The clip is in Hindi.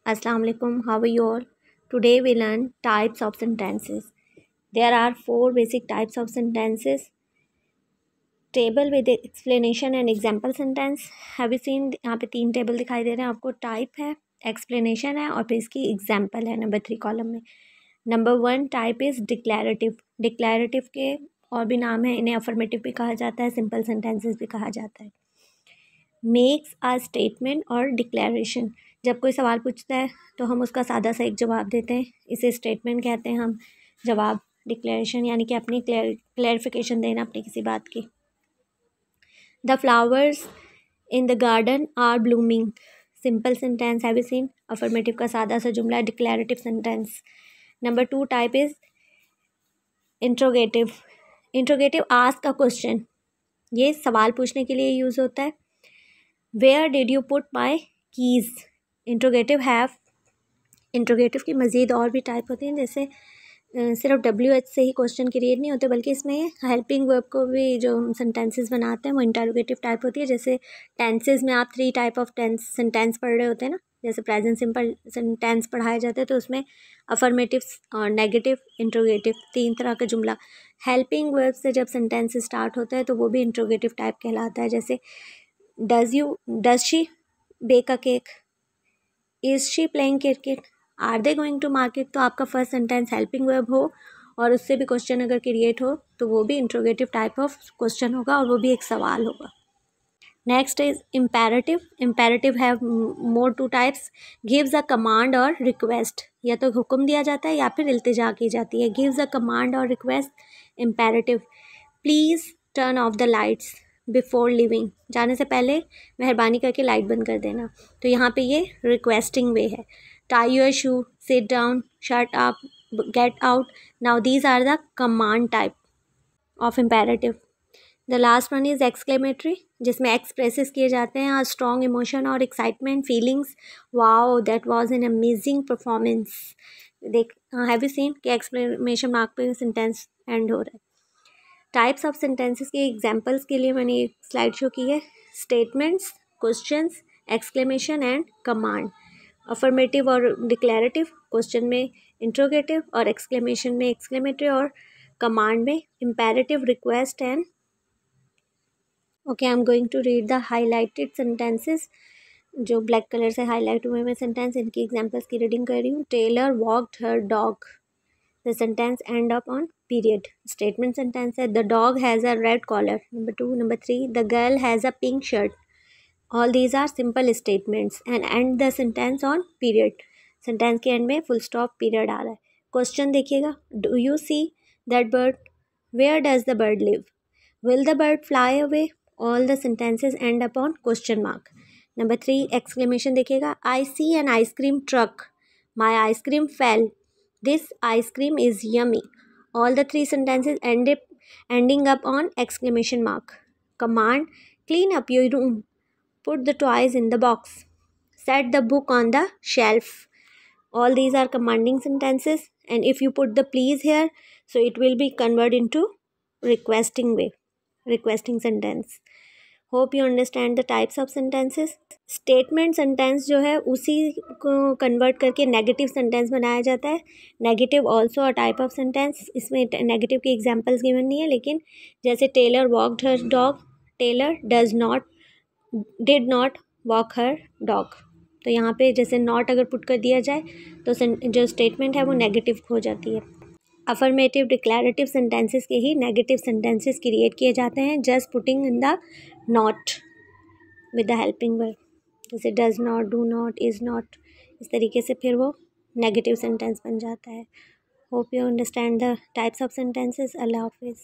Assalamu alaikum. How are you all? Today we learn types of sentences. There are 4 basic types of sentences. Table with explanation and example sentence. Have you seen? यहाँ पे 3 टेबल दिखाई दे रहे हैं आपको. टाइप है, एक्सप्लेनेशन है और फिर इसकी एग्जाम्पल है नंबर 3 कॉलम में. Number 1 type is declarative. Declarative के और भी नाम है. इन्हें अफर्मेटिव भी कहा जाता है, सिंपल सेंटेंसेस भी कहा जाता है. मेक्स अ स्टेटमेंट और डिक्लेरेशन. जब कोई सवाल पूछता है तो हम उसका सादा सा एक जवाब देते हैं, इसे स्टेटमेंट कहते हैं हम. जवाब डिक्लेरेशन यानी कि अपनी क्लैरिफिकेशन देना अपनी किसी बात की. The flowers in the garden are blooming. Simple sentence. Have you seen? Affirmative का सादा सा जुमला. Declarative sentence. Number 2 type is interrogative. Interrogative ask a question. ये सवाल पूछने के लिए यूज़ होता है. Where did you put my keys. Interrogative की मज़ीद और भी टाइप होती हैं, जैसे सिर्फ WH से ही क्वेश्चन क्रिएट नहीं होते, बल्कि इसमें हेल्पिंग वर्ब को भी जो सेंटेंसेस बनाते हैं वो इंटरोगेटिव टाइप होती है. जैसे टेंसेस में आप 3 टाइप ऑफ सेंटेंस पढ़ रहे होते हैं ना, जैसे प्रेजेंट सिंपल सेंटेंस पढ़ाए जाते हैं तो उसमें अफर्मेटिव और नेगेटिव, इंट्रोगेटिव 3 तरह का जुमला. हेल्पिंग वर्ब से जब सेंटेंस स्टार्ट होता है तो वो भी इंट्रोगेटिव टाइप कहलाता है. जैसे does she bake a cake, is she playing cricket, are they going to market. तो आपका फर्स्ट सेंटेंस हेल्पिंग वर्ब हो और उससे भी क्वेश्चन अगर क्रिएट हो तो वो भी इंट्रोगेटिव टाइप ऑफ क्वेश्चन होगा और वो भी एक सवाल होगा. Next is imperative. Imperative have more 2 types. Gives a command और रिक्वेस्ट. या तो हुक्म दिया जाता है या फिर इल्तिजा की जाती है. गिव्स अ कमांड और request imperative. Please turn off the lights before living. जाने से पहले मेहरबानी करके लाइट बंद कर देना. तो यहाँ पे ये रिक्वेस्टिंग वे है. Tie your shoe, sit down, shut up, get out. Now these are the command type of imperative. The last one is exclamatory, जिसमें एक्सप्रेसेस किए जाते हैं स्ट्रॉन्ग इमोशन और excitement, feelings. Wow that was an amazing performance. देख, हैव यू सीन कि एक्सक्लेमेशन मार्क पे सेंटेंस एंड हो रहा है. टाइप्स ऑफ सेंटेंसेस के एग्जांपल्स के लिए मैंने एक स्लाइड शो की है. Statements, questions, exclamation and command. Affirmative और डिक्लेरेटिव, क्वेश्चन में इंट्रोगेटिव और एक्सक्लेमेशन में एक्सक्लेमेटरी और कमांड में imperative, request and. Okay, I am going to read the highlighted sentences. जो ब्लैक कलर से हाईलाइट हुए हैं सेंटेंस, इनकी एग्जांपल्स की रीडिंग कर रही हूँ. Taylor walked her dog. The sentence end up on period. Statement sentence है. The dog has a red collar. Number 2. Number 3. The girl has a pink shirt. All these are simple statements and end the sentence on period. Sentence के end में full stop period आ रहा है. Question देखिएगा. Do you see that bird? Where does the bird live? Will the bird fly away? All the sentences end up on question mark. Number 3. Exclamation देखिएगा. I see an ice cream truck. My ice cream fell. This ice cream is yummy. All the 3 sentences ending up on exclamation mark. Command: clean up your room. Put the toys in the box. Set the book on the shelf. All these are commanding sentences, and if you put the please here, so it will be converted into requesting way, requesting sentence. Hope you understand the types of sentences. Statement sentence जो है उसी को कन्वर्ट करके नेगेटिव सेंटेंस बनाया जाता है. Negative also a type of sentence. इसमें नेगेटिव की एग्जांपल्स गिवन नहीं है, लेकिन जैसे Taylor walked her dog, Taylor did not walk her dog. तो यहाँ पे जैसे नॉट अगर पुट कर दिया जाए तो जो स्टेटमेंट है वो नेगेटिव हो जाती है. अफर्मेटिव, डिक्लैरेटिव सेंटेंसेस के ही नेगेटिव सेंटेंसेस क्रिएट किए जाते हैं just putting in the not with the helping verb. जैसे does not, do not, is not. इस तरीके से फिर वो नेगेटिव सेंटेंस बन जाता है. Hope you understand the types of sentences. अल्लाह हाफिज़.